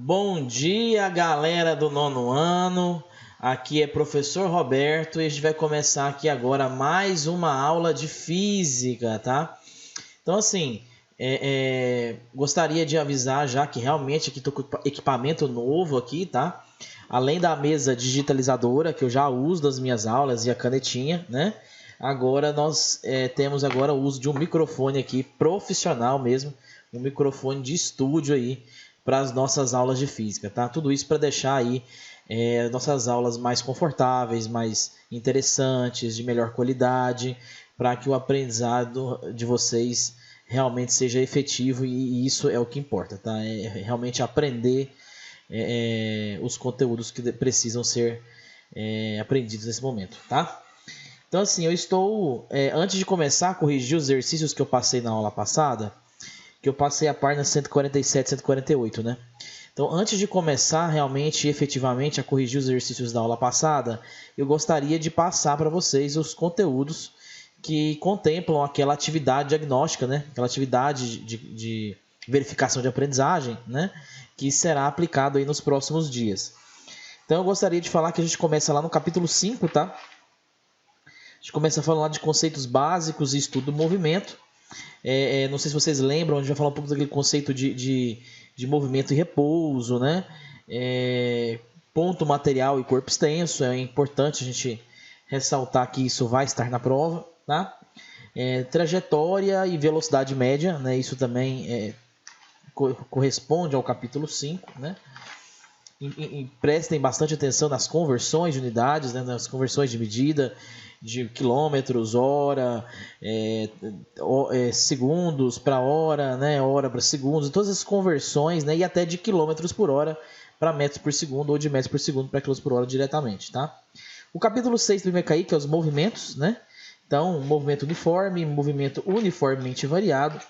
Bom dia, galera do nono ano. Aqui é professor Roberto e a gente vai começar aqui agora mais uma aula de física, tá? Então, assim, gostaria de avisar já que realmente aqui estou com equipamento novo aqui, tá? Além da mesa digitalizadora que eu já uso das minhas aulas e a canetinha, né? Agora nós temos agora o uso de um microfone aqui profissional mesmo, um microfone de estúdio aí para as nossas aulas de física, tá? Tudo isso para deixar aí nossas aulas mais confortáveis, mais interessantes, de melhor qualidade, para que o aprendizado de vocês realmente seja efetivo e isso é o que importa, tá? É realmente aprender os conteúdos que precisam ser aprendidos nesse momento, tá? Então, assim, eu estou, antes de começar a corrigir os exercícios que eu passei na aula passada, que eu passei a página 147 e 148, né? Então, antes de começar realmente e efetivamente a corrigir os exercícios da aula passada, eu gostaria de passar para vocês os conteúdos que contemplam aquela atividade diagnóstica, né? Aquela atividade de verificação de aprendizagem, né? Que será aplicado aí nos próximos dias. Então, eu gostaria de falar que a gente começa lá no capítulo 5, tá? A gente começa a falar de conceitos básicos e estudo do movimento. Não sei se vocês lembram, a gente vai falar um pouco daquele conceito de movimento e repouso, né? Ponto material e corpo extenso. É importante a gente ressaltar que isso vai estar na prova, tá? Trajetória e velocidade média, né? Isso também corresponde ao capítulo 5, né? E prestem bastante atenção nas conversões de unidades, né? Nas conversões de medida, de quilômetros, hora, segundos para hora, né? Hora para segundos, todas as conversões, né? E até de quilômetros por hora para metros por segundo ou de metros por segundo para quilômetros por hora diretamente, tá? O capítulo 6 do IMECAI, que é os movimentos, né? Então, movimento uniforme, movimento uniformemente variado.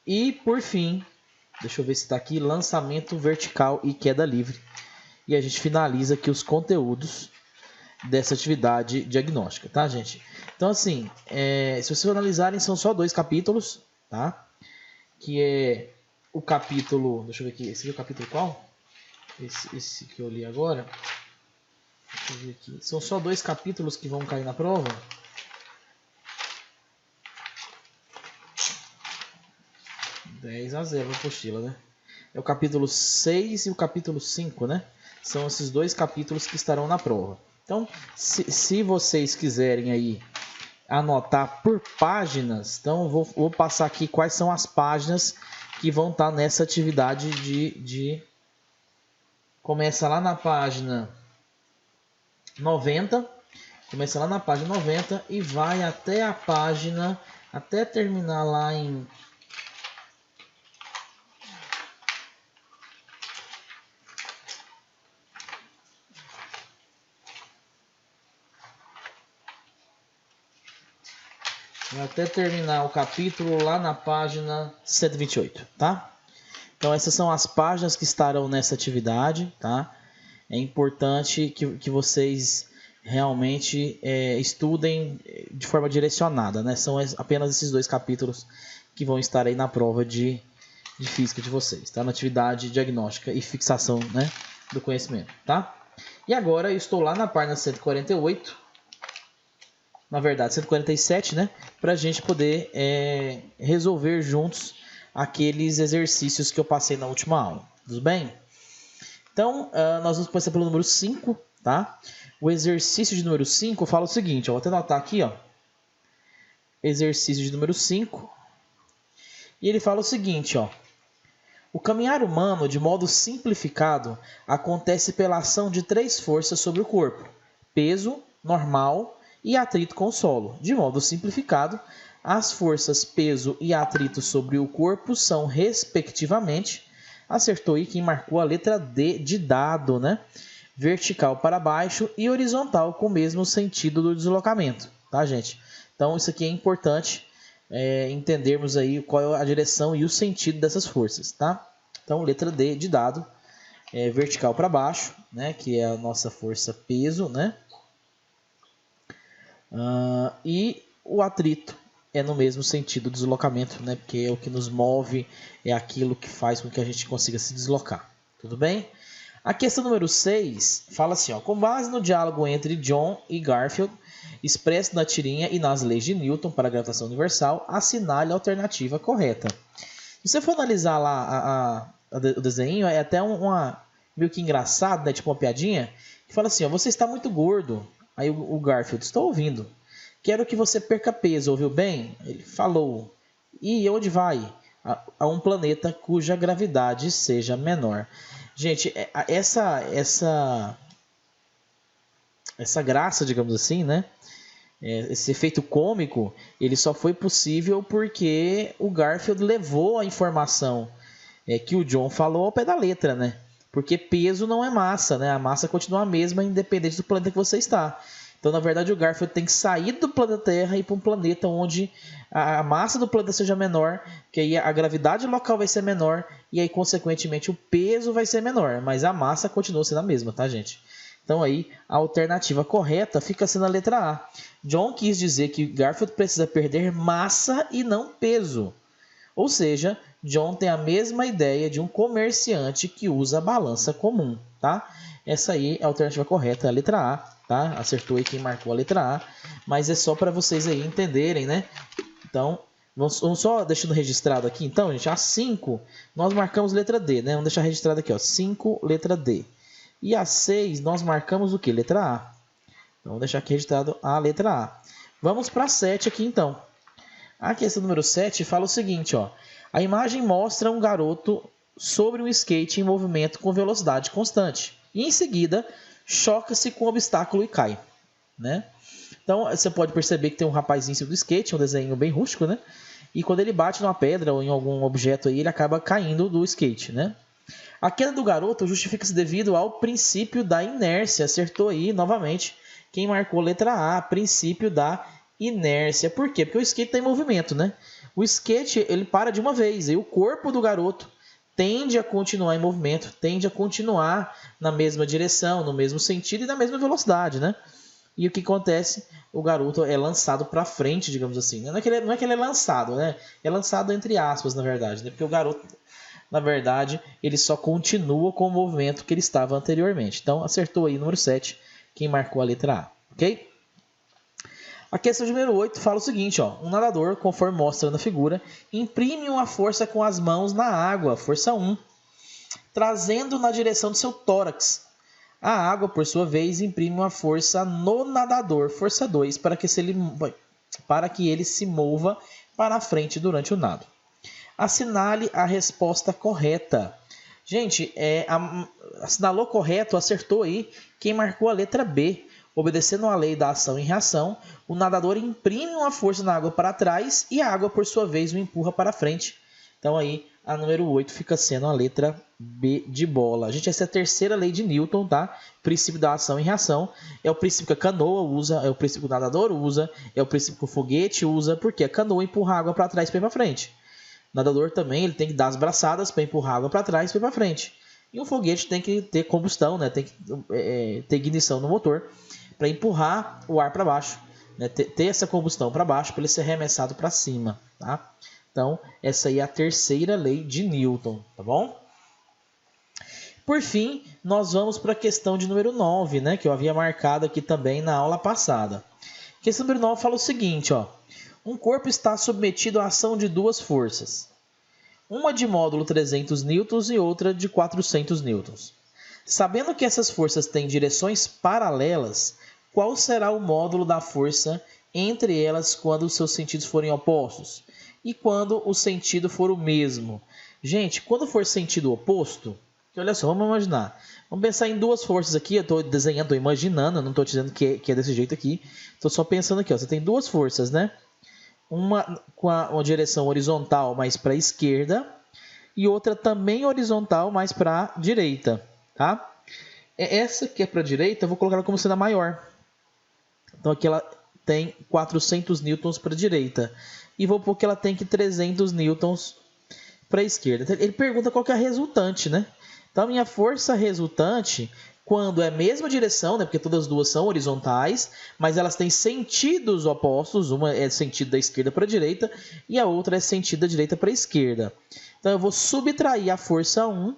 E, por fim, deixa eu ver se está aqui, lançamento vertical e queda livre. E a gente finaliza aqui os conteúdos dessa atividade diagnóstica, tá, gente? Então, assim, se vocês analisarem, são só 2 capítulos, tá? Que é o capítulo... Deixa eu ver aqui. Esse é o capítulo qual? Esse que eu li agora. Deixa eu ver aqui. São só 2 capítulos que vão cair na prova. (10-0) a apostila, né? É o capítulo 6 e o capítulo 5, né? São esses 2 capítulos que estarão na prova. Então, se vocês quiserem aí anotar por páginas, então vou passar aqui quais são as páginas que vão estar nessa atividade de... Começa lá na página 90, começa lá na página 90 e vai até a página, até terminar lá em... até terminar o capítulo lá na página 128, tá? Então essas são as páginas que estarão nessa atividade, tá? É importante que vocês realmente estudem de forma direcionada, né? São apenas esses 2 capítulos que vão estar aí na prova de física de vocês, tá? Na atividade diagnóstica e fixação, né, do conhecimento, tá? E agora eu estou lá na página 148, na verdade 147, né? Para a gente poder resolver juntos aqueles exercícios que eu passei na última aula, tudo bem? Então, nós vamos começar pelo número 5, tá? O exercício de número 5 fala o seguinte, vou até anotar aqui, ó. Exercício de número 5. E ele fala o seguinte, ó. O caminhar humano, de modo simplificado, acontece pela ação de 3 forças sobre o corpo: peso, normal e atrito com o solo. De modo simplificado, as forças peso e atrito sobre o corpo são, respectivamente, acertou aí quem marcou a letra D de dado, né? Vertical para baixo e horizontal com o mesmo sentido do deslocamento, tá, gente? Então, isso aqui é importante entendermos aí qual é a direção e o sentido dessas forças, tá? Então, letra D de dado, vertical para baixo, né? Que é a nossa força peso, né? E o atrito é no mesmo sentido do deslocamento, né? Porque é o que nos move, é aquilo que faz com que a gente consiga se deslocar. Tudo bem? A questão número 6 fala assim, ó, com base no diálogo entre John e Garfield, expresso na tirinha e nas leis de Newton para a gravitação universal, assinale a alternativa correta. Se você for analisar lá o desenho, é até meio que engraçado, né? Tipo uma piadinha, que fala assim, ó, você está muito gordo. Aí o Garfield, estou ouvindo. Quero que você perca peso, ouviu bem? Ele falou. E onde vai? A um planeta cuja gravidade seja menor. Gente, essa graça, digamos assim, né? Esse efeito cômico, ele só foi possível porque o Garfield levou a informação que o John falou ao pé da letra, né? Porque peso não é massa, né? A massa continua a mesma independente do planeta que você está. Então, na verdade, o Garfield tem que sair do planeta Terra e ir para um planeta onde a massa do planeta seja menor, que aí a gravidade local vai ser menor e aí, consequentemente, o peso vai ser menor. Mas a massa continua sendo a mesma, tá, gente? Então, aí, a alternativa correta fica sendo a letra A. John quis dizer que Garfield precisa perder massa e não peso. Ou seja, John tem a mesma ideia de um comerciante que usa a balança comum, tá? Essa aí é a alternativa correta, a letra A, tá? Acertou aí quem marcou a letra A, mas é só para vocês aí entenderem, né? Então, vamos só deixando registrado aqui, então, gente, a 5 nós marcamos letra D, né? Vamos deixar registrado aqui, ó, 5, letra D. E a 6 nós marcamos o que? Letra A. Então, vamos deixar aqui registrado a letra A. Vamos para a 7 aqui, então. A questão número 7 fala o seguinte, ó. A imagem mostra um garoto sobre um skate em movimento com velocidade constante. E em seguida, choca-se com um obstáculo e cai, né? Então, você pode perceber que tem um rapazinho em cima do skate, um desenho bem rústico, né? E quando ele bate numa pedra ou em algum objeto aí, ele acaba caindo do skate, né? A queda do garoto justifica-se devido ao princípio da inércia. Acertou aí, novamente, quem marcou letra A, princípio da inércia. Por quê? Porque o skate está em movimento, né? O skate, ele para de uma vez, e o corpo do garoto tende a continuar em movimento, tende a continuar na mesma direção, no mesmo sentido e na mesma velocidade, né? E o que acontece? O garoto é lançado para frente, digamos assim. Não é que ele é lançado, né? É lançado entre aspas, na verdade, né? Porque o garoto, na verdade, ele só continua com o movimento que ele estava anteriormente. Então, acertou aí, número 7, quem marcou a letra A, ok? A questão número 8 fala o seguinte, ó, um nadador, conforme mostra na figura, imprime uma força com as mãos na água, força 1, trazendo na direção do seu tórax. A água, por sua vez, imprime uma força no nadador, força 2, para que ele se mova para a frente durante o nado. Assinale a resposta correta. Gente, assinalou correto, acertou aí quem marcou a letra B. Obedecendo à lei da ação e reação, o nadador imprime uma força na água para trás e a água, por sua vez, o empurra para frente. Então, aí, a número 8 fica sendo a letra B de bola. Gente, essa é a terceira lei de Newton, tá? Princípio da ação e reação. É o princípio que a canoa usa, é o princípio que o nadador usa, é o princípio que o foguete usa, porque a canoa empurra a água para trás e para frente. O nadador também ele tem que dar as braçadas para empurrar a água para trás e para frente. E um foguete tem que ter combustão, né? Tem que ter ignição no motor para empurrar o ar para baixo, né? Ter essa combustão para baixo para ele ser arremessado para cima, tá? Então, essa aí é a terceira lei de Newton, tá bom? Por fim, nós vamos para a questão de número 9, né? Que eu havia marcado aqui também na aula passada. A questão número 9 fala o seguinte, ó. Um corpo está submetido à ação de duas forças. Uma de módulo 300 newtons e outra de 400 newtons. Sabendo que essas forças têm direções paralelas, qual será o módulo da força entre elas quando os seus sentidos forem opostos? E quando o sentido for o mesmo? Gente, quando for sentido oposto, olha só, vamos imaginar. Vamos pensar em duas forças aqui, eu estou desenhando, estou imaginando, não estou dizendo que é desse jeito aqui. Estou só pensando aqui, ó, você tem duas forças, né? Uma com uma direção horizontal mais para a esquerda e outra também horizontal mais para a direita, tá? Essa que é para a direita, eu vou colocar ela como sendo a maior. Então aqui ela tem 400 newtons para a direita. E vou pôr que ela tem que 300 newtons para a esquerda. Ele pergunta qual que é a resultante, né? Então a minha força resultante quando é a mesma direção, né, porque todas as duas são horizontais, mas elas têm sentidos opostos, uma é sentido da esquerda para a direita e a outra é sentido da direita para a esquerda. Então eu vou subtrair a força 1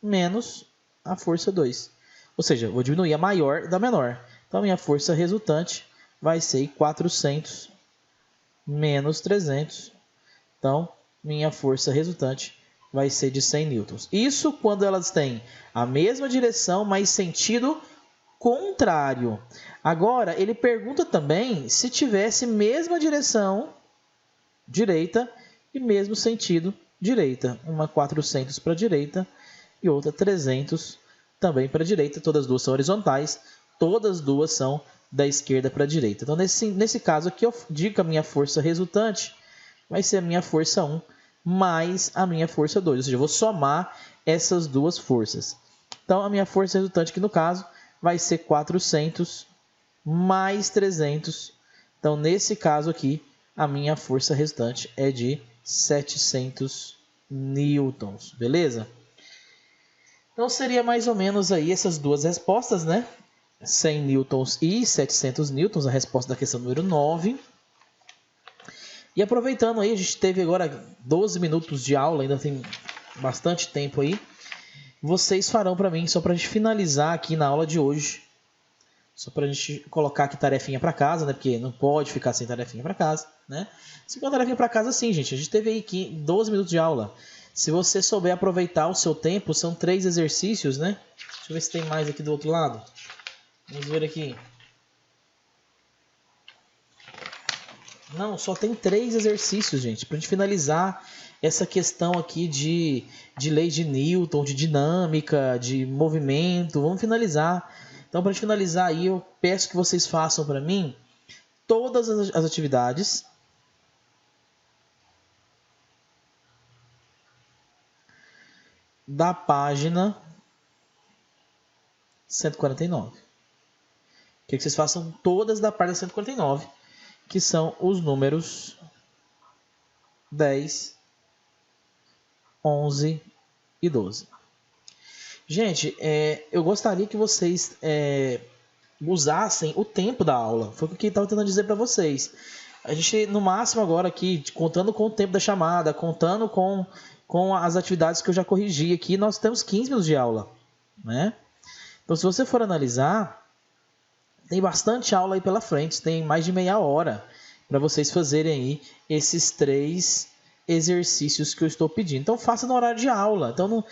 menos a força 2. Ou seja, eu vou diminuir a maior da menor. Então a minha força resultante vai ser 400 menos 300. Então minha força resultante vai ser de 100 newtons. Isso quando elas têm a mesma direção, mas sentido contrário. Agora, ele pergunta também se tivesse mesma direção direita e mesmo sentido direita. Uma 400 para a direita e outra 300 também para a direita. Todas as duas são horizontais, todas as duas são da esquerda para a direita. Então, nesse caso aqui, eu digo que a minha força resultante vai ser a minha força 1 mais a minha força 2, ou seja, eu vou somar essas duas forças. Então, a minha força resultante aqui no caso vai ser 400 mais 300. Então, nesse caso aqui, a minha força resultante é de 700 newtons, beleza? Então, seria mais ou menos aí essas duas respostas, né? 100 newtons e 700 newtons, a resposta da questão número 9. E aproveitando aí, a gente teve agora 12 minutos de aula, ainda tem bastante tempo aí. Vocês farão para mim, só para a gente finalizar aqui na aula de hoje. Só para a gente colocar aqui tarefinha para casa, né? Porque não pode ficar sem tarefinha para casa, né? Se for tarefinha para casa, sim, gente. A gente teve aí 12 minutos de aula. Se você souber aproveitar o seu tempo, são 3 exercícios, né? Deixa eu ver se tem mais aqui do outro lado. Vamos ver aqui. Não, só tem 3 exercícios, gente, para a gente finalizar essa questão aqui de lei de Newton, de dinâmica, de movimento. Vamos finalizar. Então, para a gente finalizar aí, eu peço que vocês façam para mim todas as atividades. Da página 149. Quero que vocês façam todas da página 149. Que são os números 10, 11 e 12. Gente, eu gostaria que vocês usassem o tempo da aula. Foi o que eu estava tentando dizer para vocês. A gente, no máximo agora aqui, contando com o tempo da chamada, contando com as atividades que eu já corrigi aqui, nós temos 15 minutos de aula, né? Então, se você for analisar, tem bastante aula aí pela frente, tem mais de meia hora para vocês fazerem aí esses 3 exercícios que eu estou pedindo. Então, faça no horário de aula. Então,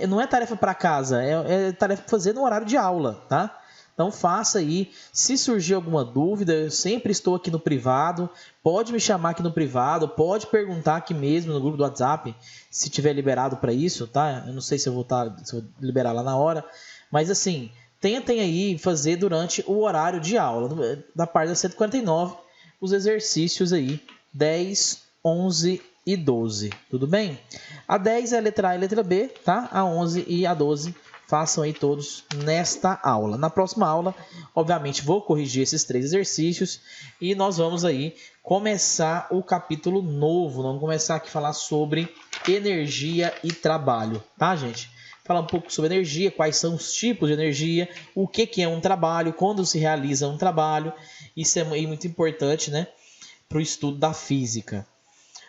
não é tarefa para casa, é tarefa para fazer no horário de aula, tá? Então, faça aí. Se surgir alguma dúvida, eu sempre estou aqui no privado. Pode me chamar aqui no privado, pode perguntar aqui mesmo no grupo do WhatsApp, se tiver liberado para isso, tá? Eu não sei se eu vou liberar lá na hora, mas assim, tentem aí fazer durante o horário de aula, da parte da 149, os exercícios aí, 10, 11 e 12, tudo bem? A 10 é a letra A e a letra B, tá? A 11 e a 12, façam aí todos nesta aula. Na próxima aula, obviamente, vou corrigir esses 3 exercícios e nós vamos aí começar o capítulo novo. Vamos começar aqui a falar sobre energia e trabalho, tá, gente? Falar um pouco sobre energia, quais são os tipos de energia, o que é um trabalho, quando se realiza um trabalho. Isso é muito importante, né, para o estudo da física.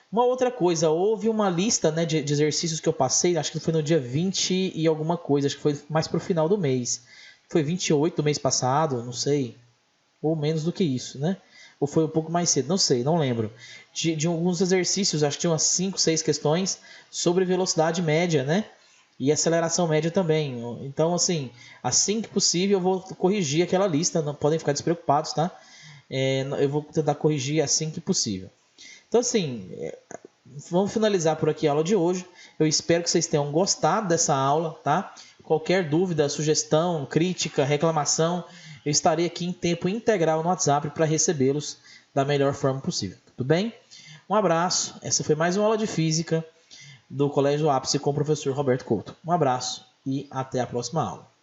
Uma outra coisa, houve uma lista, né, de exercícios que eu passei, acho que foi no dia 20 e alguma coisa, acho que foi mais para o final do mês. Foi 28 do mês passado, não sei, ou menos do que isso, né? Ou foi um pouco mais cedo, não sei, não lembro. De alguns exercícios, acho que tinha umas 5, 6 questões sobre velocidade média, né? E aceleração média também. Então, assim que possível, eu vou corrigir aquela lista. Não podem ficar despreocupados, tá? Eu vou tentar corrigir assim que possível. Então, vamos finalizar por aqui a aula de hoje. Eu espero que vocês tenham gostado dessa aula, tá? Qualquer dúvida, sugestão, crítica, reclamação, eu estarei aqui em tempo integral no WhatsApp para recebê-los da melhor forma possível. Tudo bem? Um abraço. Essa foi mais uma aula de física do Colégio Ápice com o professor Roberto Couto. Um abraço e até a próxima aula.